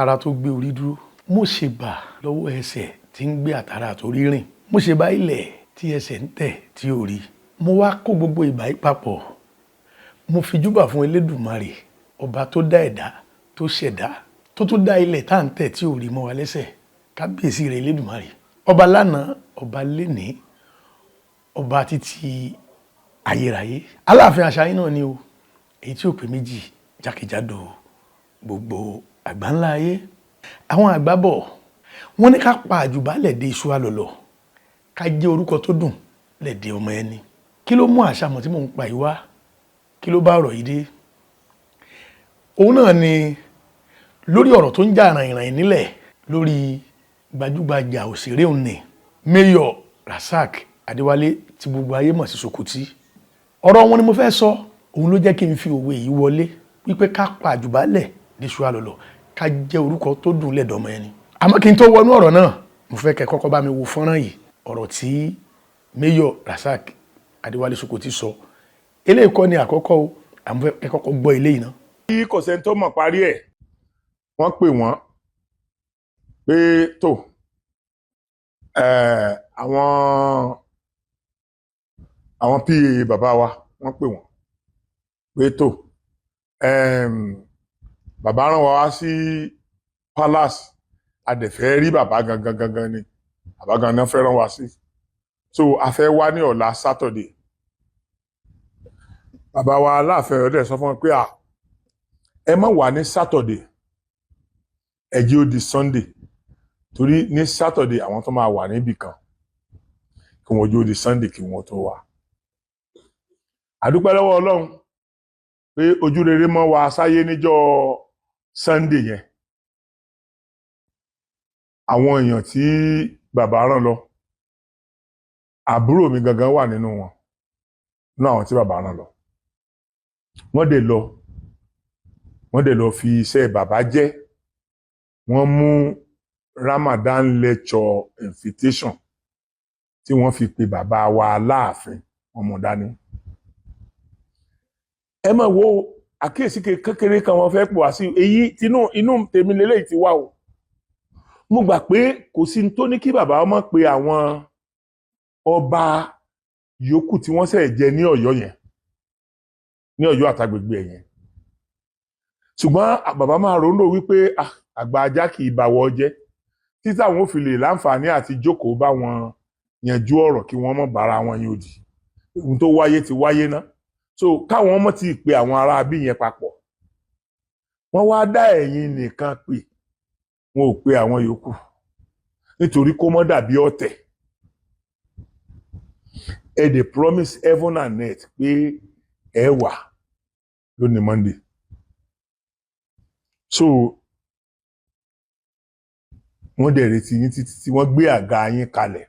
ara tó gbé orí dúró. Mo ṣe bà lọ́wọ́ ẹsẹ̀ tí ń gbé àtàrà àtorí rìn. Mo ṣe bá ilẹ̀ tí ẹsẹ̀ ń tẹ̀ tí ò rí. Mo wá kó gbogbo ìbà yìí papọ̀. Mo fi júbà fún Elédùmarè, ọba tó dá ẹ̀dá, tó ṣẹ̀dá, tó tún dá ilẹ̀ tá à ń tẹ̀ tí ò rí mọ́ wa lẹ́sẹ̀. Kábíyèsí rẹ̀ Elédùmarè. Ọba lánàá, ọba lénìí, ọba títí ayérayé. Aláàfin Àṣàyìn náà ni o, èyí tí ò pé méjì jákèjádò gbogbo àgbáńlá ayé. Àwọn àgbà bọ̀, wọ́n ní ká pa àjùbálẹ̀ dé iṣu alọ̀lọ̀, ká jẹ́ orúkọ tó dùn lẹ̀dẹ̀ ọmọ ẹni. Kí ló mú àṣàmọ̀ tí mò ń pa ìwá? Kí ló bá ọ̀rọ̀ yìí dé? Òun náà ni lórí ọ̀rọ̀ tó ń jà ràìnràìn nílẹ̀ lórí gbajúgbajà òṣèré òní Mayor Rasaq Adéwálé tí gbogbo ayé mọ̀ sí Sokoti. Ọ̀rọ̀ wọn ni mo fẹ́ sọ, òun ló jẹ́ kí n fi òwe yìí wọlé wípé ká pa àjùbálẹ̀ dé iṣu alọ̀lọ̀, ká jẹ́ orúkọ tó dùn lẹ̀dọ̀ ọmọ ẹni. Àmọ́ kí n tó wọnú ọ̀rọ̀ náà, mo fẹ́ kẹ́ kọ́kọ́ bá mi wo fọ́nrán yìí, ọ̀rọ̀ tí Mayor Rasaq Adéwálé Sokoti sọ. Eléyìí kọ́ ni àkọ́kọ́ o, àmọ́ kẹ́ kọ́kọ́ gbọ́ eléyìí náà. Kí kò sẹ́ni tó mọ̀ parí ẹ̀, wọ́n pè wọ́n pé tó àwọn PA bàbá wa wọ́n pè wọ́n pé tó bàbá rán wa wá sí palace, adẹ̀fẹ́ rí bàbá gangan ni bàbá gangan fẹ́ràn wá sí, so a fẹ́ wá ní ọ̀la Saturday. Bàbá wa Aláàfin ọ̀dẹ̀ sọ fún wọn pé ẹ má wá ní Saturday, ẹ jẹ́ ó di Sunday, torí ní Saturday àwọn tó máa wà níbì kan, kí wọ́n jẹ́ ó di Sunday kí wọ́n tó wá. Àdúpẹ́ lọ́wọ́ Ọlọ́run pé ojú rere mọ́ wa sáyé níjọ́ Sunday yẹn. Àwọn èèyàn tí bàbá rán lọ, àbúrò mi gangan wà nínú wọn, nínú àwọn tí bàbá rán lọ. Wọ́n dẹ̀ lọ fi iṣẹ́ bàbá jẹ́. Wọ́n mú Ramadan lecture invitation tí wọ́n fi pe bàbá wa Aláàfin ọmọ dání. Ẹ máa wo àkíyèsí kékeré kan wọ́n fẹ́ pò wá sí èyí inú tèmi lélẹ́yìí ti wá o. Mo gbà pé kò sí tó ní kí bàbá ọmọ pe àwọn ọba yòókù tí wọ́n ṣẹ̀ jẹ ní Ọ̀yọ́ yẹn, ní Ọ̀yọ́ àtàgbègbè yẹn. Ṣùgbọ́n bàbá máa ronú wípé àgbà ajá kì í báwọ̀ jẹ́, títí àwọn ò fi lè láǹfààní àti jókòó bá wọn yanjú ọ̀rọ̀ kí wọ́n má bára wọn yóò di. Ohun tó wáyé ti wáyé ná. So káwọn ọmọ ti pe àwọn ará bí yẹn papọ̀. Wọ́n wá dá ẹ̀yin nìkan pè, wọn ò pe àwọn yòókù nítorí kó mọ́ dàbí ọ̀tẹ̀. Ẹ dẹ̀ promise heaven and earth pé ẹ wà lónìí Monday. So wọ́n dẹ̀ retí yín títí tí wọ́n gbé àga yín kalẹ̀.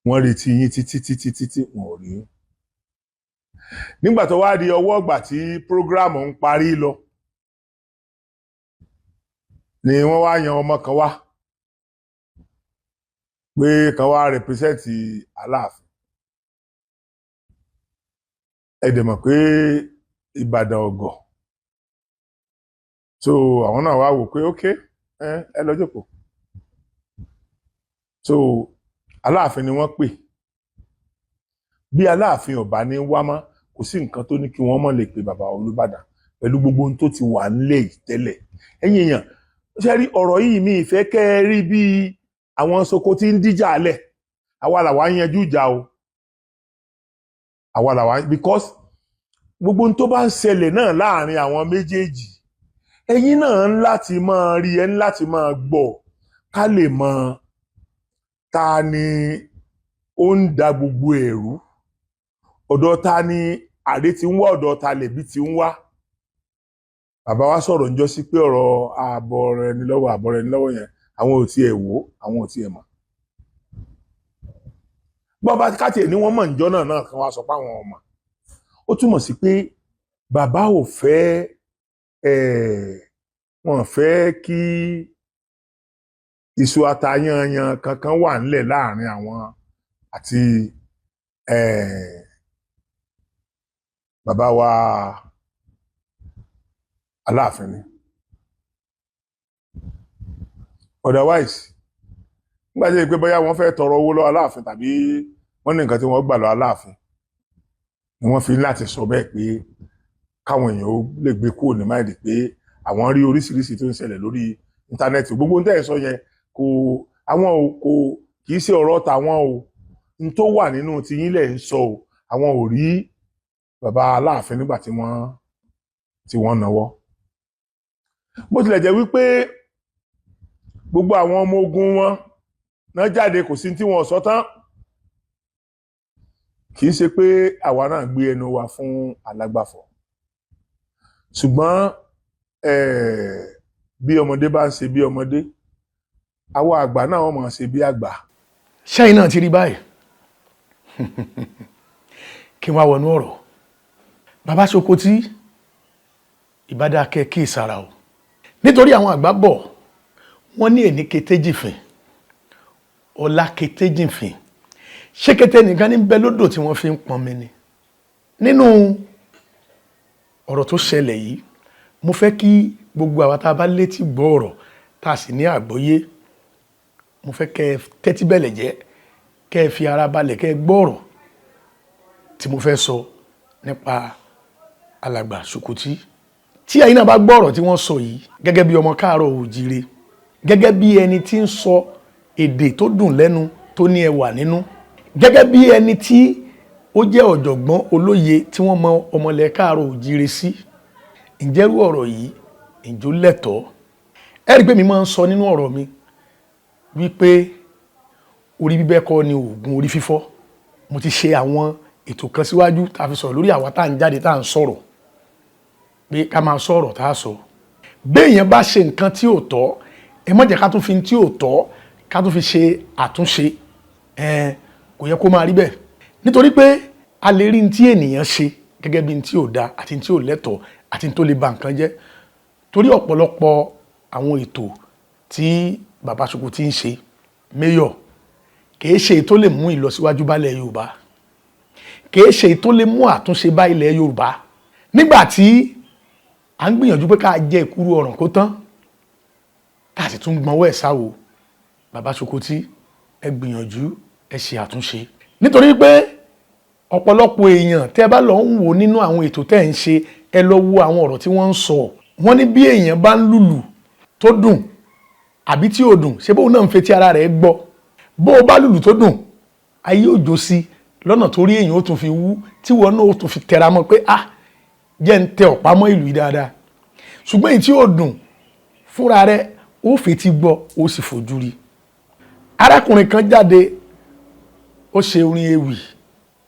Wọ́n retí yín títí wọn ò rí yín. Nígbà tó wá di ọwọ́ ọgbà tí program ń parí lọ, ni wọ́n wá yan ọmọ kan wá pé kan wá represent Aláàfin. Ẹ dẹ̀ mọ̀ pé Ìbàdàn ọgọ̀. So àwọn náà wá wò pé okay, ẹ lọ jókòó. So Aláàfin ni wọ́n pè. Bí Aláàfin ò bá ní wá mọ́, kò sí nǹkan tó ní kí wọ́n mọ̀ lè pe bàbá Olúbàdàn pẹ̀lú gbogbo ohun tó ti wà nílẹ̀ yìí tẹ́lẹ̀. Ẹ̀yin èèyàn, ṣe rí ọ̀rọ̀ yìí mi ìfẹ́ kẹ́ ẹ rí bí àwọn Sokoti ń díjà alẹ̀. Àwa làwa ń yanjú ìjà o. Àwa làwa, because gbogbo ohun tó bá ń ṣẹlẹ̀ náà láàrin àwọn méjèèjì, ẹ̀yin náà ń láti máa rí, ẹ ń láti máa gbọ́ ká lè mọ ta ni ó ń da gbogbo ẹ̀rú, ọ̀dọ̀ ta ni àrè ti ń wá, ọ̀dọ̀ ta lẹ̀bi ti ń wá. Bàbá wa sọ̀rọ̀ ńjọ́ sí pé ọ̀rọ̀ ààbọ̀ rẹ̀ ni lọ́wọ́ yẹn àwọn ò tiẹ̀ wò, àwọn ò tiẹ̀ mọ̀. Bọ́ba kátiẹ̀ ní wọ́n mọ̀ ńjọ́ náà kan wá sọ pé àwọn ọmọ. Ó túmọ̀ sí pé bàbá ò fẹ́ wọ́n fẹ́ kí iṣu atayanyan kankan wà nílẹ̀ láàrin àwọn àti bàbá wa Aláàfin ni. otherwise nígbà tí pé bóyá wọ́n fẹ́ tọrọ owó lọ́wọ́ Aláàfin tàbí wọ́n ní nǹkan tí wọ́n gbà lọ́wọ́ Aláàfin ni wọ́n fi láti sọ bẹ́ẹ̀ pé káwọn èèyàn ó lè gbé kúrò ní máìdì pé àwọn rí oríṣiríṣi tó ń ṣẹlẹ̀ lórí íńtánẹ́ẹ̀tì gbogbo ń tẹ̀ sọ yẹn kò kì í ṣe ọ̀rọ̀ tàwọn o n tó wà nínú tiyín lẹ̀ ń sọ o àwọn ò rí bàbá Aláàfin nígbà tí wọ́n náwó bó tilẹ̀ jẹ́ wípé gbogbo àwọn ọmọ ogun wọn náà jáde kò sí tí wọ́n sọ tán kì í ṣe pé àwa náà gbé ẹnu wa fún alágbàfọ̀ ṣùgbọ́n bí ọmọdé bá ń ṣe bí ọmọdé àwa àgbà náà wọ́n máa ṣe bí àgbà. ṣẹ́yìn náà ti rí báyìí kí wọ́n wọnú ọ̀rọ̀ bàbá Sokoti ìbádàkẹ́ kí ìsara o nítorí àwọn àgbà bọ̀ wọ́n ní èní kété jìnfìn ọ̀la kété jìnfìn ṣé kété nìkan ní bẹ lódò tí wọ́n fi ń pọnmi ni nínú ọ̀rọ̀ tó ṣẹlẹ̀ yìí mo fẹ́ kí gbogbo àwa tá a bá létí gbọ́ ọ̀rọ̀ tá a sì ní àgbọ́yé mo fẹ́ kẹ́ ẹ tẹ́tí bẹ̀lẹ̀ jẹ́ kẹ́ ẹ fi ara balẹ̀ kẹ́ ẹ gbọ́ ọ̀rọ̀ tí mo fẹ́ sọ nípa alàgbà Sokoti tí ẹ̀yin náà bá gbọ́ ọ̀rọ̀ tí wọ́n sọ yìí gẹ́gẹ́ bí ọmọ káàárọ̀ oòjíire gẹ́gẹ́ bí ẹni tí ń sọ èdè tó dùn lẹ́nu tó ní ẹwà nínú gẹ́gẹ́ bí ẹni tí ó jẹ́ ọ̀jọ̀gbọ́n olóye tí wọ́n mọ ọmọlẹ̀ káàárọ̀ oòjíire sí ǹjẹ́rú ọ̀rọ̀ yìí ǹjọ́ lẹ́tọ̀ọ́ ẹ rí pé mi máa ń sọ nínú ọ̀rọ̀ mi wípé orí bíbẹ́ kọ́ ni oògùn orí fífọ́ mo ti ṣe àwọn ètò kan síwájú tá a fi sọ̀rọ̀ lórí àwa tá à ń jáde tá à ń sọ̀rọ̀ pé ká máa sọ̀rọ̀ tá a sọ béèyàn bá ṣe nǹkan tí ò tọ́ ẹ má jẹ́ ká tún fi tí ò tọ́ ká tún fi ṣe àtúnṣe kò yẹ kó máa rí bẹ́ẹ̀ nítorí pé a lè rí tí ènìyàn ṣe gẹ́gẹ́ bí tí ò da àti tí ò lẹ́tọ̀ọ́ àti tó lè ba nǹkan jẹ́ torí ọ̀pọ̀lọpọ̀ àwọn ètò tí bàbá Sokoti ń ṣe mayor kìí ṣe tó lè mú ìlọsíwájú bá ilẹ̀ Yorùbá kìí ṣe tó lè mú àtúnṣe bá ilẹ̀ Yorùbá nígbà tí à ń gbìyànjú pé ká jẹ ìkúrú ọ̀ràn kó tán ká sì tún gbọ́nwọ́ ẹ̀ sáwò bàbá Sokoti ẹ gbìyànjú ẹ ṣe àtúnṣe nítorí pé ọ̀pọ̀lọpọ̀ èèyàn tẹ́ bá lọ ń wò nínú àwọn ètò tẹ́ ń ṣe ẹ lọ wo àwọn ọ̀rọ̀ tí wọ́n ń sọ wọ́n ní bí èèyàn bá ń lùlù tó dùn àbí tí ò dùn ṣé bóun náà ń fetí ara rẹ̀ gbọ́ bó o bá lùlù tó dùn ayé òjò sí lọ́nà tó rí èèyàn ó tún fi wú tí wọn náà ó tún fi tẹra mọ́ pé jẹ́ ń tẹ ọ̀pá mọ́ ìlú yìí dáadáa ṣùgbọ́n èyí tí ò dùn fúnra rẹ̀ ó fetí gbọ́ ó sì fojú rí arákùnrin kan jáde ó ṣe orin ewì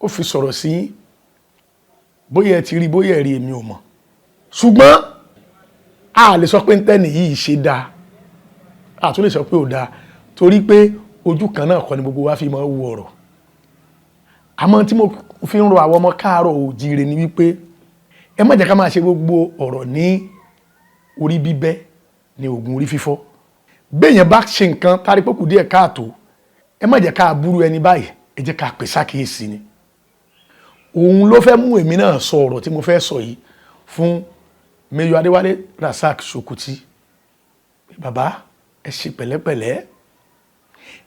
ó fi sọ̀rọ̀ sí bóyá ẹ ti rí bóyá ẹ rí èmi ò mọ̀ ṣùgbọ́n a lè sọ pé ń tẹ́nì yìí ṣe dáa a tún lè sọ pé ò dáa torí pé ojú kan náà kọ́ ni gbogbo wa fi máa wo ọ̀rọ̀ àmọ́ tí mo fi ń rọ àwọn ọmọ káàárọ̀ oòjíire ni wípé ẹ má jẹ́ ká máa ṣe gbogbo ọ̀rọ̀ ní orí bíbẹ́ ní oògùn orí fífọ́ béèyàn bá ṣe nǹkan tárí pé kù díẹ̀ káàtó ẹ má jẹ́ ká burú ẹni báyìí ẹ jẹ́ ká pè sákìyèsí ni òun ló fẹ́ mú èmi náà sọ ọ̀rọ̀ tí mo fẹ́ sọ yìí fún Mayor Adéwálé Rasak Sokoti bàbá ẹ ṣe pẹ̀lẹ́pẹ̀lẹ́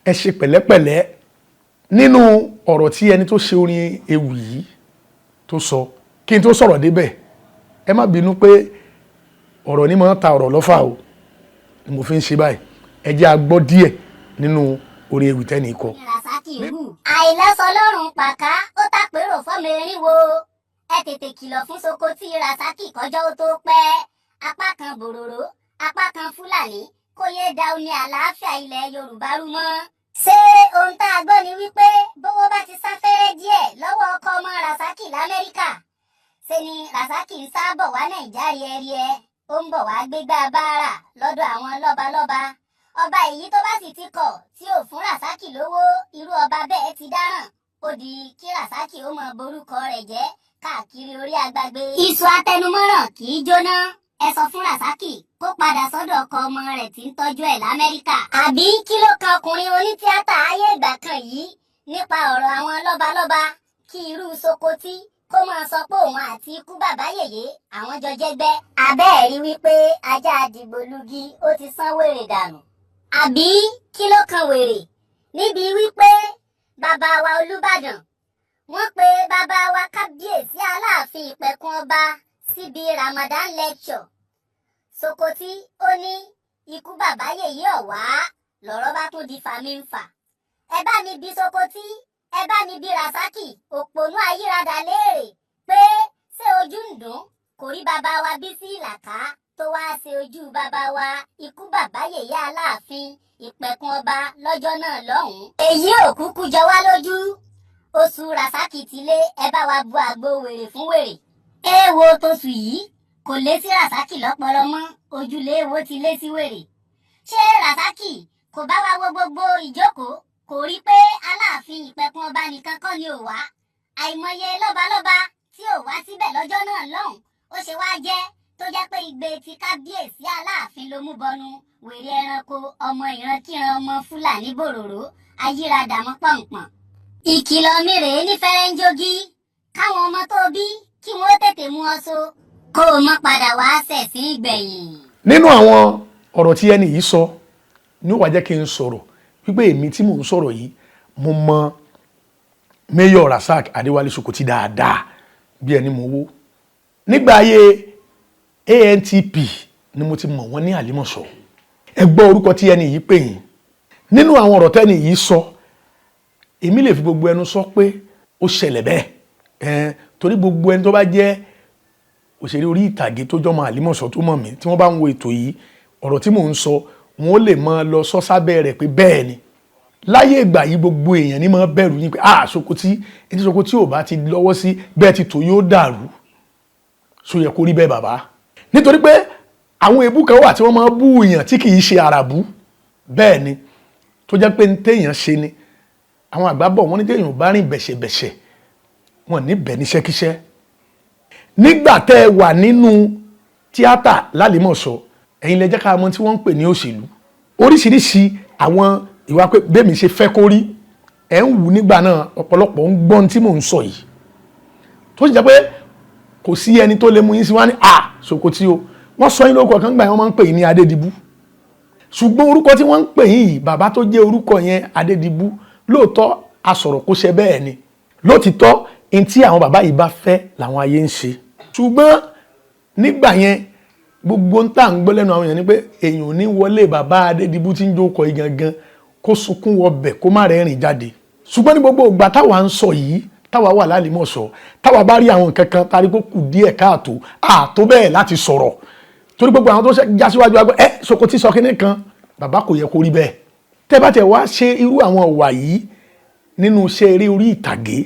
ẹ ṣe pẹ̀lẹ́pẹ̀lẹ́ nínú ọ̀rọ̀ tí ẹni tó ṣe orin ewì yìí tó sọ kí n tó sọ̀rọ̀ débẹ̀ ẹ má bínú pé ọ̀rọ̀ ní máa ń ta ọ̀rọ̀ lọ́fà o ni mo fi ń ṣe báyìí ẹ jẹ́ a gbọ́ díẹ̀ nínú orin ewì tẹ́ni kọ. àìlẹ́sọ lọ́rùn pàká ó tàpérò fọ́mọ eríwo ẹ tètè kìlọ̀ fún Sokoti Rasaki kọjọ́ ó tó pẹ́ apá kan bòròró apá kan Fúlàní kó yé da omi àlàáfíà ilẹ̀ Yorùbá rú mọ́. ṣé ohun tá a gbọ́ ni wípé bówó bá ti sáfẹ́rẹ́ díẹ̀ lọ́wọ́ ọkọ ọmọ Rasaki l'Amẹ́ríkà ṣe ni Rasaki ń sábọ̀ wá Nàìjíríà ríẹ́ríẹ́ ó ń bọ̀ wá gbégbá báárà lọ́dọ̀ àwọn lọ́balọ́ba ọba èyí tó bá sì ti kọ̀ tí ò fún Rasaki lówó irú ọba bẹ́ẹ̀ ti dáràn ó di kí Rasaki ó mọ borúkọ rẹ̀ jẹ́ káàkiri orí agbágbé. Iṣu atẹnumọ́ràn kì í jóná ẹ sọ fún Rasaki kó padà sọ́dọ̀ ọkọ ọmọ rẹ̀ tí ń tọ́jú ẹ̀ l'Amẹ́ríkà. àbí kí ló kan ọkùnrin onítíátà ayé ìgbà kan yìí nípa ọ̀rọ̀ àwọn lọ́balọ́ba kí irú Sokoti kó máa sọ pé òun àti ikú bàbá yèyé àwọn jọ jẹ́gbẹ́. àbẹ́ẹ̀rí wípé ajá àdìgbòlugi ó ti sán wèrè dànù àbí kí ló kan wèrè níbi wípé bàbá wa Olúbàdàn wọ́n pe bàbá wa kábíyèsí Aláàfin Ìpẹ̀kun Ọba síbi Ramadan lecture. Sokoti ó ní ikú bàbá yèyé ọ̀wá lọ̀rọ̀ bá tún di fàmíǹfà. Ẹ bá mi bi Sokoti, ẹ bá mi bi Rasaki òpònú ayírada léèrè pé ṣé ojú ń dùn kò rí bàbá wa Bísí Ìlàkà tó wá ṣe ojú bàbá wa ikú bàbá yèyé Aláàfin Ìpẹ̀kun Ọba lọ́jọ́ náà lọ́hùn-ún. Èyí ò kúkú jọ wá lójú. Oṣù Rasaki ti lé, ẹ bá wa bu àgbo wèrè fún wèrè. Èèwo tóṣù yìí kò lé sí Rasaki lọ́pọlọ mọ́, ojúlé èèwo ti lé sí wèrè. Ṣé Rasaki kò bá wa wo gbogbo ìjókòó, kò rí pé Aláàfin Ìpẹ̀kun Ọba nìkan kọ́ ni ò wá? Àìmọye lọ́balọ́ba tí ò wá síbẹ̀ lọ́jọ́ náà lọ́hùn, ó ṣe wá jẹ́ tó jẹ́ pé igbe ti kábíyèsí Aláàfin ló mú bọnu wèrè ẹranko ọmọ ìrankíran ọmọ Fúlàní bòròró ayírada mọ́ pọ̀npọ̀n. Ìkìlọ̀ mi rèé ní fẹ́rẹ́ńjógí káwọn ọmọ tó bí kí wọ́n tètè mú ọ so kó o mọ́ padà wá ṣẹ̀sín ìgbẹ̀yìn. Nínú àwọn ọ̀rọ̀ tí ẹni yìí sọ ní ó wá jẹ́ kí n sọ̀rọ̀ wípé èmi tí mò ń sọ̀rọ̀ yìí mo mọ Mayor Rasak Adéwálé Sokoti dáadáa bí ẹni mo wó. Nígbà ayé ANTP ni mo ti mọ̀ wọ́n ní Àlímọ̀ṣọ́. Ẹ gbọ́ orúkọ tí ẹni yìí pè yín. Nínú àwọn ọ̀rọ̀ tẹ́ni yìí sọ, èmi lè fi gbogbo ẹnu sọ pé ó ṣẹlẹ̀ bẹ́ẹ̀. Torí gbogbo ẹni tó bá jẹ́ òṣèré orí ìtàgé tó jọmọ Àlímọ̀ṣọ́ tó mọ̀ mí, tí wọ́n bá ń wo ètò yìí, ọ̀rọ̀ tí mò ń sọ wọn ó lè máa lọ sọ sábẹ́ rẹ̀ pé bẹ́ẹ̀ ni. Láyé ìgbà yìí gbogbo èèyàn ní máa bẹ̀rù yín pé Sokoti, ẹni Sokoti ò bá ti lọ́wọ́ sí bẹ́ẹ̀ ti tò yóò dàrú. So yẹ kó rí bẹ́ẹ̀ bàbá. Nítorí pé àwọn èébú kan wà tí wọ́n máa bú èèyàn tí kì í ṣe àràbú. Bẹ́ẹ̀ ni, tó jẹ́ pé ní téèyàn ṣe ni. Àwọn àgbà bọ̀ wọ́n ní téèyàn bá rìn bẹ̀ṣẹ̀bẹ̀ṣẹ̀ wọn ní bẹ̀ níṣẹ́kíṣẹ́. Nígbà tẹ́ ẹ wà nínú tíátà l'Àlímọ̀ṣọ́, ẹ̀yin lẹ jẹ́ ká mọ̀ tí wọ́n ń pè ní òṣèlú. Oríṣiríṣi àwọn ìwà pé bẹ́ẹ̀mi ṣe fẹ́ kó rí ẹ̀ ń wù nígbà náà, ọ̀pọ̀lọpọ̀ ń gbọ́n tí mò ń sọ yìí. Tó sì jẹ́ pé kò sí ẹni tó lè mú yín sí wá ní Sokoti o. Wọ́n sọ yín lórúkọ kan gbà yẹn wọ́n máa ń pè yín ní Adédìbú. Ṣùgbọ́n orúkọ tí wọ́n ń pè yín yìí, bàbá tó jẹ́ orúkọ yẹn Adédìbú, lóòótọ́ asọ̀rọ̀ kó ṣe bẹ́ẹ̀ ni. Lóòtítọ́ in tí àwọn bàbá yìí bá fẹ́ làwọn ayé ń ṣe. Ṣùgbọ́n nígbà yẹn gbogbo ń tà ń gbọ́ lẹ́nu àwọn èèyàn ni pé èèyàn ò ní wọlé bàbá Adédìbú tí ń jókòó yìí gangan kó sunkún wọbẹ̀ kó má rẹ́rìn jáde. Ṣùgbọ́n ní gbogbo ìgbà táwa ń sọ yìí, táwa wà l'Àlímọ̀ṣọ́, táwa bá rí àwọn nǹkan kan tari kó kù díẹ̀ káàtó àtó bẹ́ẹ̀ láti sọ̀rọ̀. Torí gbogbo àwọn tó já síwájú wa gbọ́ Sokoti sọ kíní kan, bàbá kò yẹ kó rí bẹ́ẹ̀. Tẹ́ bá tẹ̀ wá ṣe irú àwọn ọ̀wà yìí nínú iṣẹ́ eré orí ìtàgé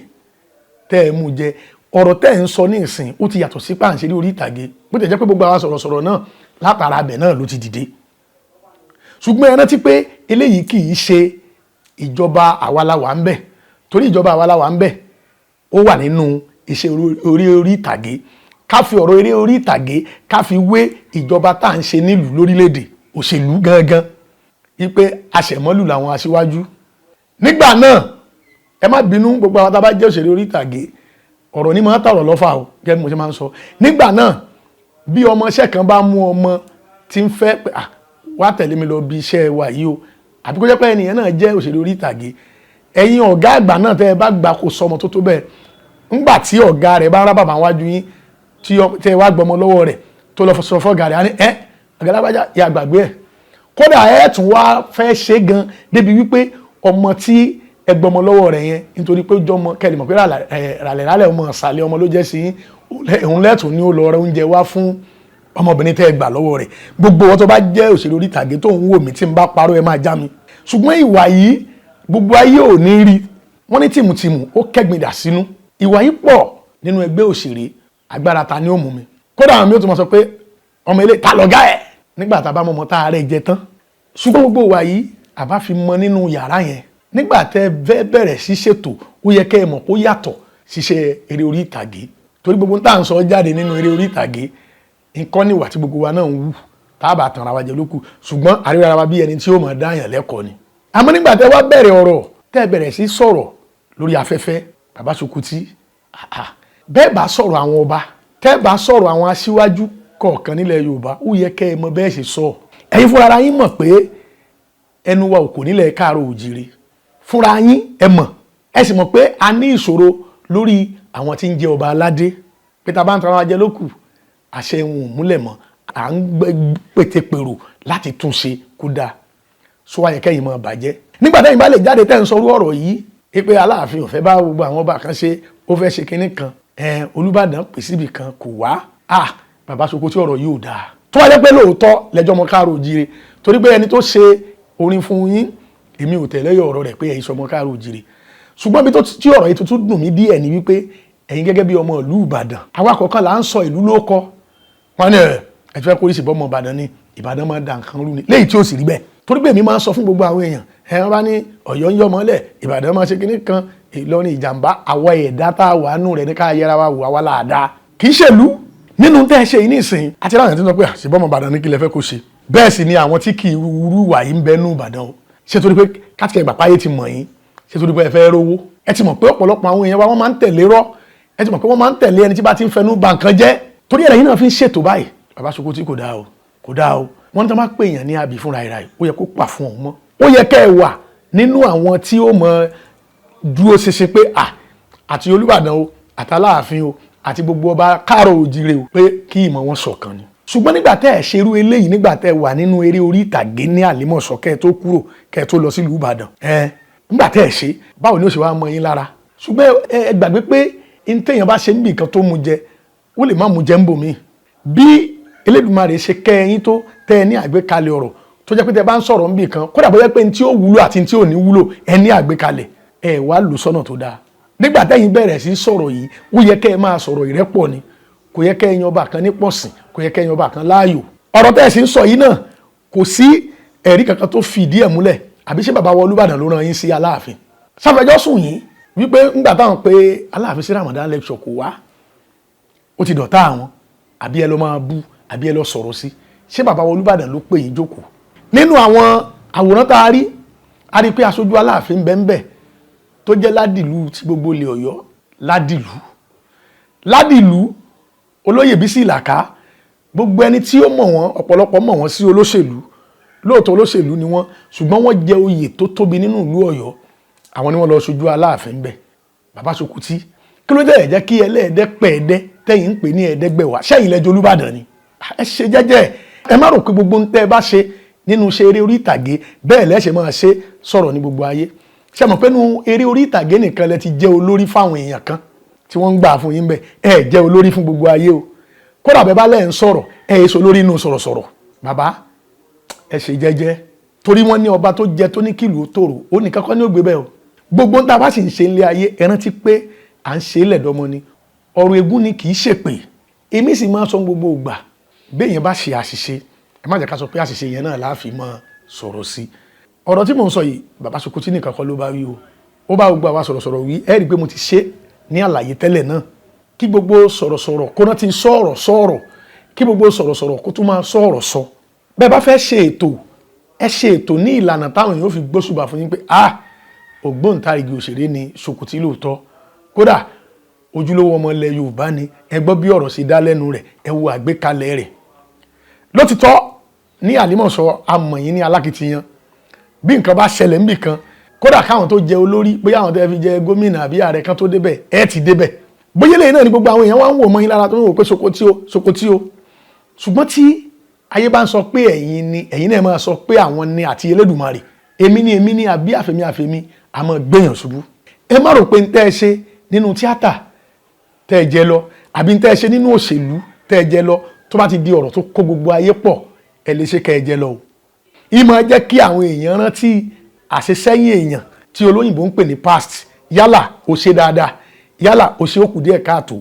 tẹ́ ẹ mú jẹ, ọ̀rọ̀ tẹ́ ẹ ń sọ ní ìsìn ó ti yàtọ̀ sí pàǹṣẹ́ eré orí ìtàgé. Bó ti jẹ́ pé gbogbo àwọn sọ̀rọ̀sọ̀rọ̀ náà látara abẹ náà ló ti dìde. Ṣùgbọ́n ẹ rántí pé eléyìí kì í ṣe ìjọba àwaláwa ń bẹ̀. Torí ìjọba àwaláwa ń bẹ̀ ó wà nínú iṣẹ́ orí ìtàgé. Ká fi ọ̀rọ̀ eré orí ìtàgé ká fi wé ìjọba tá à ń ṣe nílùú lórílẹ̀‐èdè òṣèlú gangan. Wípé aṣẹ̀mọ́lù làwọn aṣíwájú. Nígbà náà ẹ má bínú gbogbo àwọn tá a bá jẹ́ òṣèré orí ìtàgé, ọ̀rọ̀ ní máa tààrọ̀ lọ́fà o gẹ́gẹ́ bí mo ṣe máa ń sọ. Nígbà náà bí ọmọ iṣẹ́ kan bá mú ọmọ tí ń fẹ́ pé wá tẹ̀lé mi lọ bí iṣẹ́ wa yìí o, àbí kó jẹ́ pé ẹnìyẹn náà jẹ́ òṣèré orí ìtàgé, ẹ̀yin ọ̀gá àgbà náà tẹ́ ẹ bá gbà kó sọmọ tó bẹ́ẹ̀, ńgbà tí ọ̀gá rẹ̀ bá rá bàbá wájú yín tí ẹ wá gbọmọ lọ́wọ́ rẹ̀ tó lọ sọ fọ́gà rẹ̀ á ní àgbàlagbàjà ya gbàgbé ẹ̀. Kódà ẹ̀ tún wá fẹ́ ṣe gan débi wípé ọmọ tí ẹ gbọmọ lọ́wọ́ rẹ̀ yẹn nítorí pé jọmọ kẹ́lì mọ̀ pé ràlẹ̀ ọmọ ìsàlẹ̀ ọmọ ló jẹ́ sí òun lẹ́tùn ní ó lọ rẹ oúnjẹ wá fún ọmọbìnrin tẹ́ ẹ gbà lọ́wọ́ rẹ̀. Gbogbo wọn tó bá jẹ́ òṣèré orí ìtàgé tó ń wò mí tí ń bá parọ́ ẹ máa já mi. Ṣùgbọ́n ìwà yìí gbogbo ayé ò ní rí. Wọ́n ní tìmùtìmù ó kẹ́gbìn dà sínú. Ìwà yìí pọ̀ nínú ẹgbẹ́ òṣèré, agbára ta ni ó mú mi. Kódà àwọn mi ó tún mọ sọ pé ọmọ ilé ta lọ̀gá ẹ̀ nígbà tá a bá mọ ọmọ tá a rẹ̀ jẹ tán. Ṣùgbọ́n gbogbo ìwà yìí àbá fi mọ nínú yàrá yẹn. Nígbà tẹ́ fẹ́ bẹ̀rẹ̀ sí ṣètò ó yẹ kẹ́ ẹ mọ̀ kó yàtọ̀ ṣiṣẹ́ eré orí ìtàgé. Torí gbogbo tá à ń sọ jáde nínú eré orí ìtàgé nǹkan níwà tí gbogbo wa náà ń wù táàbà tàn ara wa jẹ lókù, ṣùgbọ́n àríwá ara wa bí ẹni tí ó mọ̀ dáyàn lẹ́kọ̀ọ́ ni. Àmọ́ nígbà tẹ́ wá bẹ̀rẹ̀ ọ̀rọ̀ tẹ́ bẹ̀rẹ̀ sí sọ̀rọ̀ lórí afẹ́fẹ́ bàbá Sokoti, bẹ́ẹ̀ bá sọ̀rọ̀ àwọn ọba, tẹ́ bá sọ̀rọ̀ àwọn aṣíwájú kọ̀ọ̀kan nílẹ̀ Yorùbá ó yẹ kẹ́ ẹ mọ̀ bẹ́ẹ̀ ṣe sọ. Ẹ̀yin fúnra ara yín mọ̀ pé ẹnu wa ò kò nílẹ̀ káàárọ̀ òjìrè fúnra yín ẹ mọ̀ ẹ sì mọ̀ pé a ní ìṣòro lórí àwọn tí ń jẹ ọba aládé pé ta bá ń tara wa jẹ lókù àṣẹ wọn ò múlẹ̀ mọ́ à ń pètèpèrò láti tún ṣe kó dáa sọ wáyé kẹ́yìn máa bàjẹ́ nígbà tẹ́yìn bá lè jáde tẹ́ ń sọrú ọ̀rọ̀ yìí pé Aláàfin ò fẹ́ bá gbogbo àwọn ọba kan ṣe ó fẹ́ ṣe kinní kan Olúbàdàn pè síbì kan kò wá bàbá Sokoti ọ̀rọ̀ yìí ò dáa tó wáyé pé lóòótọ́ lẹ́jọ́ mọ káàró òjìrè torí pé ẹni tó ṣe orin fún yín èmi ò tẹ̀lé ọ̀rọ̀ rẹ̀ pé ẹ̀yin sọmọ káàró òjìrè ṣùgbọ́n bí tí ọ̀rọ̀ yìí tuntun dùn mí díẹ̀ ni wípé ẹ̀yin gẹ́gẹ́ bí ọmọ ìlú Ìbàdàn àwa kọ̀ọ̀kan là ń sọ ìlú ló kọ́ wọn ni ẹ fẹ́ kórìsì bọ́mọ Ìbàdàn ni Ìbàdàn máa da nǹkan rú ni léyìí tí ó sì rí bẹ́ẹ̀ torí pé èmi máa ń sọ fún gbogbo àwọn èèyàn wọn bá ní Ọ̀yọ́ ń yọ mọ́lẹ̀ Ìbàdàn máa ṣe kinní kan Ìlọrin ìjàmbá àwa ẹ̀dá tá a wà nù rẹ̀ ní ká yẹra wa wò àwa láàdá kì í ṣèlú nínú tẹ́ ẹ ṣe yìí nísìnyí àti láwọn tí wọ́n pé àṣìbọ́mọ Ìbàdàn ní kí lẹ fẹ́ kó ṣe bẹ́ẹ̀ sì ni àwọn tí kì í rú wà yìí ń bẹ nù Ìbàdàn o ṣé torí pé káàkiri ìgbàpáyé ti mọ̀ yín ṣé torí pé ẹ fẹ́ rówó ẹ ti mọ̀ pé ọ̀pọ̀lọpọ̀ àwọn èèyàn wa wọ́n máa ń tẹ̀lé rọ́ ẹ ti mọ̀ pé wọ́n máa ń tẹ̀lé ẹni tí bá ti ń fẹnu ba nǹkan jẹ́ torí ẹ̀rọ yìí náà fi ń ṣètò báyìí bàbá Sokoti kò dáa o kò dáa o wọ́n ní tí wọ́n bá pè èèyàn ní abì fúnra ìrà ó yẹ kó pà fún ọ̀hún mọ́ ó yẹ kẹ́ ẹ wà nínú àwọn tí ó mọ dúró ṣinṣin pé àti Olúbàdàn o àtàláàfin o àti gbogbo ọba káàrọ̀ òjìrè o pé kí ìmọ̀ wọn ṣọ̀kan ni ṣùgbọ́n nígbà tẹ́ ẹ̀ ṣerú eléyìí nígbà tẹ́ ẹ wà nínú eré orí ìtàgé ní Àlímọ̀ṣọ́ kẹ́ ẹ tó kúrò kẹ́ ẹ tó lọ sílùú Ìbàdàn nígbà tẹ́ ẹ ṣe báwo ni ó ṣe wá mọ yín lára ṣùgbọ́n ẹ gbàgbé pé ní téèyàn bá ṣe níbi kan tó mu jẹ ó lè má mu jẹ ń bò mí bí Elédùmarè ṣe kẹ́ ẹyin tó tẹ́ ẹ ní àgbékalẹ̀ ọ̀rọ̀ tó jẹ́ pé tẹ́ bá ń sọ̀rọ̀ níbi kan kódà bó jẹ́ pé ní tí ó wúlò àti ní tí ò ní wúlò ẹ ní àgbékalẹ̀ ẹ wá lò sọ́nà tó dáa nígbà tẹ́yìn bẹ̀rẹ̀ sí sọ̀rọ̀ yìí ó yẹ kẹ́ ẹ máa sọ̀rọ̀ ìrẹ́pọ̀ ni kò yẹ kẹ́ ẹ yan ọba kan ní pọ̀sìn kò yẹ kẹ́ ẹ yan ọba kan láàyò ọ̀rọ̀ tẹ́ ẹ sì ń sọ yìí náà kò sí ẹ̀rí kankan tó fìdí ẹ̀ múlẹ̀ àbí ṣé bàbá wa Olúbàdàn ló rán yín sí Aláàfin sáfẹjọ́ sùn yín wípé ńgbà táwọn pé Aláàfin sí Ramadan lecture kò wá ó ti dọ̀tá àwọn àbí ẹ lọ máa bú àbí ẹ lọ sọ̀rọ̀ sí ṣé bàbá wa Olúbàdàn ló pè yín jókòó nínú àwọn àwòrán tá a rí pé aṣojú Aláàfin bẹ́ẹ̀ tó jẹ́ Ládìlú tí gbogbo ilẹ̀ Ọ̀yọ́ Ládìlú olóyè Bísí Ìlàkà gbogbo ẹni tí ó mọ̀ wọ́n ọ̀pọ̀lọpọ̀ mọ̀ wọ́n sí olóṣèlú lóòótọ́ olóṣèlú ni wọ́n ṣùgbọ́n wọ́n jẹ oyè tó tóbi nínú ìlú Ọ̀yọ́ àwọn ni wọ́n lọ ṣojú Aláàfin bẹ́ẹ̀ bàbá Sokoti kí ló dé ẹ̀ jẹ́ kí ẹlẹ́ẹ̀dẹ́pẹ̀ẹ́dẹ́ tẹ́yìn ń pè ní ẹ̀ẹ́dẹ́gbẹ̀wá ṣẹ́yìn lẹ́jọ́ Olúbàdàn ni ẹ ṣe jẹ́jẹ́ ẹ má rò pé gbogbo ń tẹ́ ẹ bá ṣe nínú ṣe eré orí ìtàgé bẹ́ẹ̀ lẹ́ṣẹ̀ máa ṣe sọ̀rọ̀ ní gbogbo ayé ṣe mọ̀ pé nínú eré orí ìtàgé nìkan lẹ ti jẹ́ olórí fáwọn èèyàn kan tí wọ́n ń gbà fún yín bẹ́ẹ̀ ẹ jẹ́ olórí fún gbogbo ayé o kódà bẹ́ẹ̀ bá lẹ́ ń sọ̀rọ̀ ẹ yẹ sọ lórí inú sọ̀rọ̀sọ̀rọ̀ bàbá ẹ ṣe jẹ́jẹ́ torí wọ́n ní ọba tó jẹ tó ní kìlú tòrò ó ní kankan ní ògbé bẹ́ẹ̀ o gbogbo ń ta bá sì ń ṣe ilé ayé ẹ rántí pé à ń ṣe é lẹ̀dọ́mọ ni ọ̀rọ̀ ègún ni kì í ṣèpè èmi sì máa sọ gbogbo ìgbà béèyàn bá ṣe àṣìṣe ẹ má jẹ́ ká sọ pé àṣìṣe yẹn náà láàfin máa sọ̀rọ̀ sí ọ̀rọ̀ tí mò ń sọ yìí bàbá Sokoti nìkan kọ́ ló bá wí o ó bá gbogbo àwa sọ̀rọ̀sọ̀rọ̀ wí ẹ rí i pé mo ti ṣe ní àlàyé tẹ́lẹ̀ náà kí gbogbo sọ̀rọ̀sọ̀rọ̀ kó náà ti sọ̀rọ̀ kí gbogbo sọ̀rọ̀sọ̀rọ̀ kó tún máa sọ̀rọ̀ sọ bẹ́ẹ̀ bá fẹ́ ṣe ètò ẹ ṣe ètò ní ìlànà táwọn èèyàn fi gbóṣùbà fún yín pé ògbóǹtarìgì òṣèré ni Sokoti lóòótọ́ kódà ojúlówó ọmọ ilẹ̀ Yorùbá ni ẹ gbọ́ bí ọ̀rọ̀ ṣe dá lẹ́nu rẹ̀ ẹ wo àgbékalẹ̀ rẹ̀ lótìtọ́ ní Àlímọ̀ṣọ́ amọ̀yìn ní alákìtìyàn bí nǹkan bá ṣẹlẹ̀ níbì kan kódà káwọn tó jẹ olórí bóyá àwọn tẹ́ fi jẹ gómìnà àbí ààrẹ kan tó débẹ̀ ẹ ti débẹ̀ bóyá lẹ́yìn náà ni gbogbo àwọn èèyàn wá ń wò mọ́ yín lára tó ń wò pé Sokoti o ṣùgbọ́n tí ayé bá ń sọ pé ẹ̀yin náà máa sọ pé àwọn ni àti Elédùmarè èmi ni àbí àfẹ̀mí àmọ́ gbẹ̀yàn ṣubú ẹ má rò pé ń tẹ́ ẹ ṣe nínú tíátà tẹ́ ẹ jẹ lọ àbí ń tẹ́ ẹ ṣe nínú òṣèlú tẹ́ ẹ jẹ lọ tó bá ti di ọ̀rọ̀ tó kó gbogbo ayé pọ̀ ẹ lè ṣe kẹ́ ẹ jẹ lọ o ìmọ̀ jẹ́ kí àwọn èèyàn rántí àṣesẹ́yìn èèyàn tí olóyìnbó ń pè ní past yálà ó ṣe dáadáa yálà ó ṣe ó kù díẹ̀ káàtó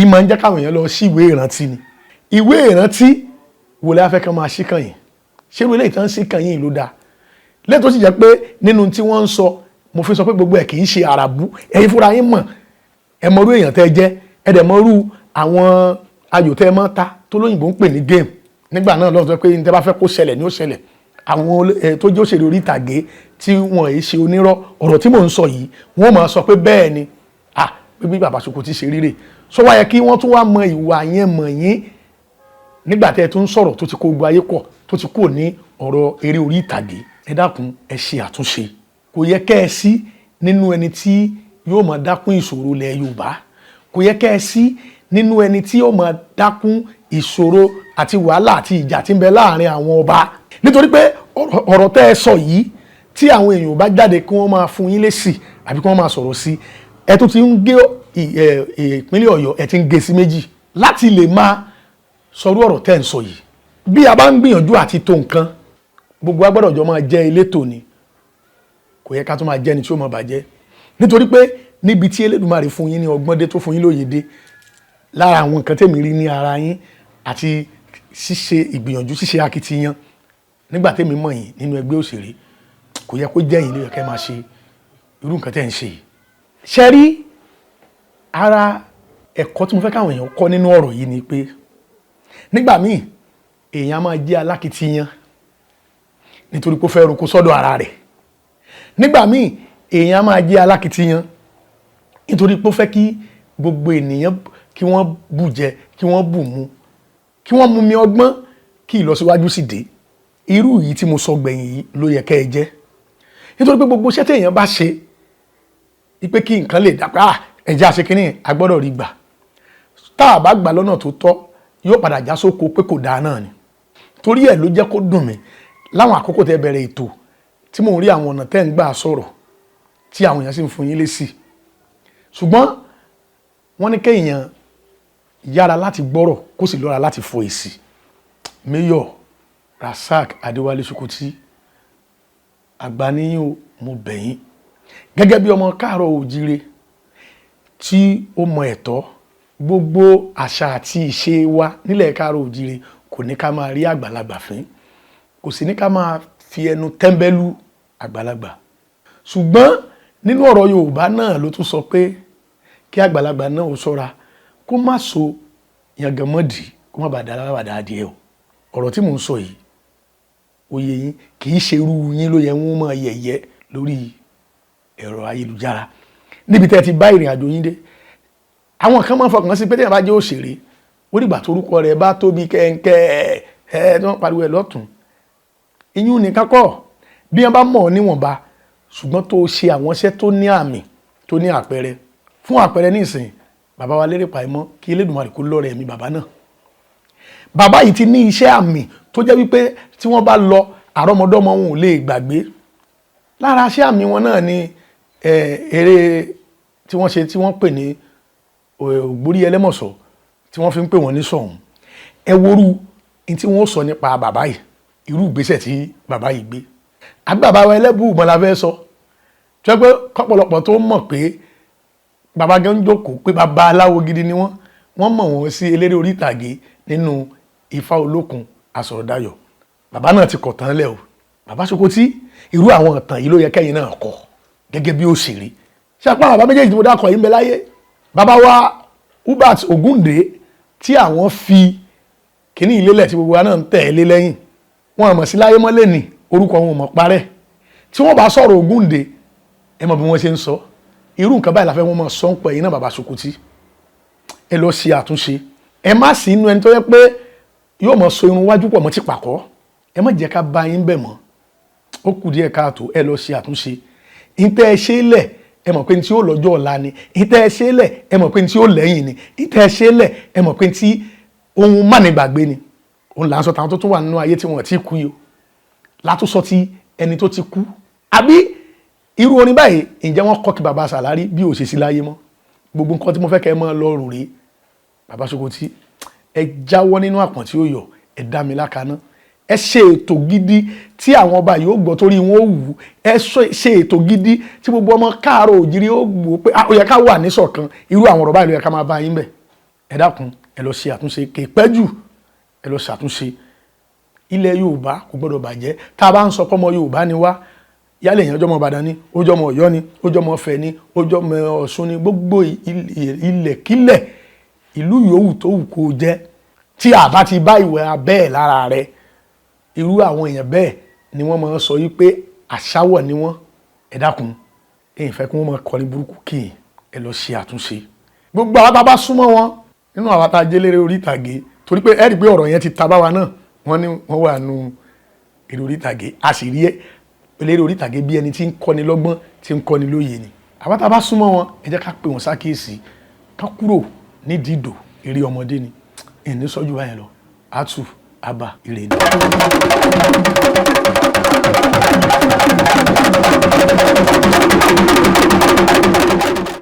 ìmọ̀ ń jẹ́ káwọn èèyàn lọ sí ìwé ìrántí ni ìwé ìrántí wò lẹ́ afẹ́ kan máa ṣí kàn yín ṣé ìwé ìtàn sí kàn yín ló dáa lẹ́yìn tó sì jẹ́ pé nínú tí wọ́n ń sọ mo fi sọ pé gbogbo ẹ̀ kì í ṣe àràbù ẹ̀yin fúnra yín mọ̀ ẹ mọ̀rú èèyàn tẹ́ jẹ́ ẹ dẹ̀ mọ̀rú àwọn ayò tẹ́ mọ́ ta tó lóyìnbó ń pè ní game nígbà náà lọ́sọ̀ pé ní tẹ́ bá fẹ́ kó ṣẹlẹ̀ ní ó ṣẹlẹ̀ àwọn tó jẹ́ òṣèré orí ìtàgé tí wọ́n yìí ṣe onírọ́ ọ̀rọ̀ tí mò ń sọ yìí wọ́n máa sọ pé bẹ́ẹ̀ ni pé bí bàbá Sokoti ṣe ríre sọ wá yẹ kí wọ́n tún wá mọ ìwà yẹn mọ̀ yín nígbà tẹ́ ẹ tún sọ̀rọ̀ tó ti kó gbogbo ayé pọ̀ tó ti kúrò ní ọ̀rọ̀ eré orí ìtàgé ẹ dákun ẹ ṣe àtúnṣe. Kò yẹ kẹ́ ẹ sí nínú ẹni tí yóò máa dákún ìṣòro ilẹ̀ Yorùbá. Kò yẹ kẹ́ ẹ sí nínú ẹni tí yóò máa dákún ìṣòro àti wàhálà àti ìjà tí ń bẹ láàrin àwọn ọba. Nítorí pé ọ̀rọ̀ tẹ́ ẹ sọ yìí tí àwọn èèyàn bá jáde kí wọ́n máa fún yín lésì àbí kí wọ́n máa sọ̀rọ̀ sí, ẹ tún ti ń gé ìpínlẹ̀ Ọ̀yọ́, ẹ ti ń gé sí méjì láti lè máa sọrú ọ̀rọ̀ tẹ́ ẹ ń sọ yìí. Bí a bá ń gbìyànjú àti tó nǹkan, gbogbo agbọ́dọ̀ jọ máa jẹ́ elétò ni, kò yẹ ká tó máa jẹ́ ni tí ó máa bàjẹ́. Nítorí pé níbi tí Elédùmarè fún yín ní ọgbọ́n dé tó fún yín lóye dé, lára àwọn nǹkan tèmi rí ní ara yín àti ṣíṣe ìgbìyànjú, ṣíṣe akitiyan nígbà tèmi mọ̀ yín nínú ẹgbẹ́ òṣèré, kò yẹ kó jẹ́ yín ló yẹ kẹ́ máa ṣe irú nǹkan tẹ́ ń ṣe yìí. Ṣé rí ara ẹ̀kọ́ tí mo fẹ́ káwọn èèyàn kọ́ nínú ọ̀rọ̀ yìí ni pé nígbà míì èèyàn máa jẹ́ alákitiyan nítorí pé ó fẹ́ roko sọ́dọ̀ ara rẹ̀. Nígbà míì èèyàn máa jẹ́ alákitiyan nítorí pé ó fẹ́ kí gbogbo ènìyàn kí wọ́n bù jẹ, kí wọ́n bù mu, kí wọ́n mú mi ọgbọ́n, kí ìlọsíwájú sì dé. Irú yìí tí mo sọ gbẹ̀yìn yìí ló yẹ kẹ́ ẹ jẹ́. Nítorí pé gbogbo iṣẹ́ téèyàn bá ṣe pé kí nǹkan lè dà pé ẹ̀jẹ̀ àṣekínní a gbọ́dọ̀ rí gbà. Tá a bá gbà lọ́nà tó tọ́ yóò padà já sóko pé kò dáa náà ni. Torí ẹ̀ ló jẹ́ kó dùn mí láwọn àkókò tẹ́ bẹ̀rẹ̀ ètò tí mò ń rí àwọn ọ̀nà tẹ́ ń gbà sọ̀rọ̀ tí àwọn èèyàn sì ń fún yín lésì. Ṣùgbọ́n wọ́n ní kéèyàn yára láti gbọ́rọ̀ kó sì lọ́ra láti fọ èsì. Mayor Rasak Adéwálé Ṣókótì, àgbáníyìn mo bẹ̀ yín gẹ́gẹ́ bí ọmọ káàárọ̀ oòjíire tí ó mọ ẹ̀tọ́, gbogbo àṣà àti ìṣe wa nílẹ̀ káàárọ̀ oòjíire kò ní ká máa rí àgbàlagbà fín, kò sì ní ká máa fi ẹnu tẹ́ńbẹ́lú àgbàlagbà. Ṣùgbọ́n nínú ọ̀rọ̀ Yorùbá náà ló tún sọ pé kí àgbàlagbà náà ó ṣọ́ra kó má so yàngànmọ́dì kó má bàa dára bàdà adìẹ o. Ọ̀rọ̀ tí mò ń sọ yìí oyè yín kì í ṣe irú yín ló yẹ wọ́n máa yẹ̀yẹ́ lórí ẹ̀rọ ayélujára níbi tẹ́ ti bá ìrìn àjò yín dé. Àwọn kan máa ń fọkàn sí pé téèyàn bá jẹ́ òṣèré ó dìgbà torúkọ rẹ̀ bá tóbi kẹ́ńkẹ́ tí wọ́n pariwo ẹ̀ lọ́tún. Iyún nìkan kọ́, bí wọ́n bá mọ̀ ọ́ níwọ̀nba, ṣùgbọ́n tó ṣe àwọn iṣẹ́ tó ní àmì, tó ní àpẹẹrẹ. Fún àpẹẹrẹ nísìnyí, bàbá wa Lérè Pàímọ́, kí Elédùmarè kó lọ́rẹ̀ ẹ̀mí bàbá náà. Bàbá yìí ti ní iṣẹ́ àmì tó jẹ́ wípé tí wọ́n bá lọ àrọ́mọdọ́mọ wọn ò lè gbàgbé. Lára iṣẹ́ àmì wọn náà ni eré tí wọ́n ṣe tí wọ́n pè ní Ògbórí Ẹlẹ́mọ̀ṣọ́ tí wọ́n fi ń pè wọ́n ní Ṣọ̀ún. Ẹ worú ní tí wọ́n sọ nípa bàbá yìí, irú ìgbésẹ̀ tí bàbá yìí gbé. Àbí bàbá wa Ẹlẹ́bùúbọn la fẹ́ sọ, tí wọ́n pé kọ́pọ̀lọpọ̀ tó mọ̀ pé bàbá gan jókòó pé bàbá aláwo gidi ni wọ́n mọ̀ wọ́n sí eléré orí ìtàgé nínú Ifá Olókun Àsọ̀rọ̀dayọ̀. Bàbá náà ti kọ̀ tán lẹ̀ o. Bàbá Ṣókótì, irú àwọn ìtàn yìí ló yẹ kẹ́yìn náà kọ gẹ́gẹ́ bí òṣèré. Ṣé apá bàbá méjèèjì tí mo dákọ̀ yìí ń bẹ láyé? Bàbá wa Hubert Ògúndé tí àwọn fi kíní ìlélẹ̀ tí gbogbo wa náà ń tẹ̀lé lẹ́yìn, wọn àmọ̀ sí láyé mọ́lẹ̀ ní orúkọ wọn ò mọ̀ parẹ́. Tí wọ́n bá sọ̀rọ̀ Ògúndé ẹ mọ̀ bí wọ́n ṣe ń sọ. Irú nǹkan báyìí la fẹ́ wọ́n mọ̀ sọ ń pẹ̀ yín náà bàbá Ṣókótì. Ẹ lọ ṣe àtúnṣe. Ẹ má sí inú ẹni tó yẹ pé yóò mọ̀ so irun wájú pọ̀ mọ́ ti pàkọ́. Ẹ má jẹ́ ká bá yín bẹ̀ mọ́. Ó kù díẹ̀ káàtó, ẹ lọ ṣe àtúnṣe. Ìtẹ́ ẹ ṣe lẹ̀ ẹ mọ̀ pé ní tí ó lọ́jọ́ ọ̀la ni. Ìtẹ́ ẹ ṣe lẹ̀ ẹ mọ̀ pé ní tí ó lẹ́yìn ni. Ìtẹ́ ẹ ṣe lẹ̀ ẹ mọ̀ pé ní tí ohun mánigbàgbé ni. Òun là ń sọ tàwọn tó tún wà nínú ayé tí wọ́n ti kú yìí o. Látún sọ ti ẹni tó ti kú. Àbí irú orin báyìí ǹjẹ́ wọ́n kọ́ kí bàbá Sàlárí bí ò ṣe sí láyé mọ́. Gbogbo nǹkan tí mo fẹ́ kẹ́ ẹ mọ́ lọ rò rèé. Bàbá Ṣókótì, ẹ jáwọ́ nínú àpọ̀n tí ó yọ, ẹ dá mi lákaná. Ẹ ṣe ètò gidi tí àwọn ọba yìí ó gbọ́ torí wọn ó wù. Ẹ ṣe ètò gidi tí gbogbo ọmọ káàárọ̀ òjìrí ó gbọ́ pé ó yẹ ká wà níṣọ̀kan. Irú àwọn ọ̀rọ̀ báyìí ló yẹ ká máa bá yín bẹ̀. Ẹ dákun, ẹ lọ ṣe àtúnṣe, kè pẹ́ jù, ẹ lọ ṣàtúnṣe. Ilẹ̀ Yorùbá kò gbọ́dọ̀ bàjẹ́. Tá a bá ń sọ pé ọmọ Yorùbá ni wá, yálẹ̀ èèyàn ọjọ́mọ Ìbàdàn ni, ó jọmọ Ọ̀yọ́ ni, ó jọmọ Ọ̀fẹ́ ni, ó jọmọ Ọ̀ṣun ni, gbogbo ilẹ̀kílẹ̀ ìlú yòówù tó wù kó jẹ́ tí a bá ti bá ìwẹ̀ abẹ́ ẹ̀ lára rẹ̀, irú àwọn èèyàn bẹ́ẹ̀ ni wọ́n máa ń sọ yí pé àṣàwọ̀ ni wọ́n. Ẹ dákun, èyí fẹ́ kí wọ́n máa kọrin burúkú kí ẹ lọ ṣe àtúnṣe. Gbogbo àwọn tá a bá súnmọ́ wọn nínú àwọn tá a jẹ́ eléré orí ìtàgé, torí pé ẹ rí i pé ọ̀rọ̀ yẹn ti ta bá wa náà, wọ́n ní wọ́n wà nù eré orí ìtàgé, a sì rí eléré orí ìtàgé bí ẹni tí ń kọ́ni lọ́gbọ́n tí ń kọ́ni lóye ni àwa tá a bá súnmọ́ wọn ẹ jẹ́ ká pè wọ́n sákèésí ká kúrò ní dídò eré ọmọdé ni ìní sọ́jú báyẹn lọ àtù àbá ìrèdè.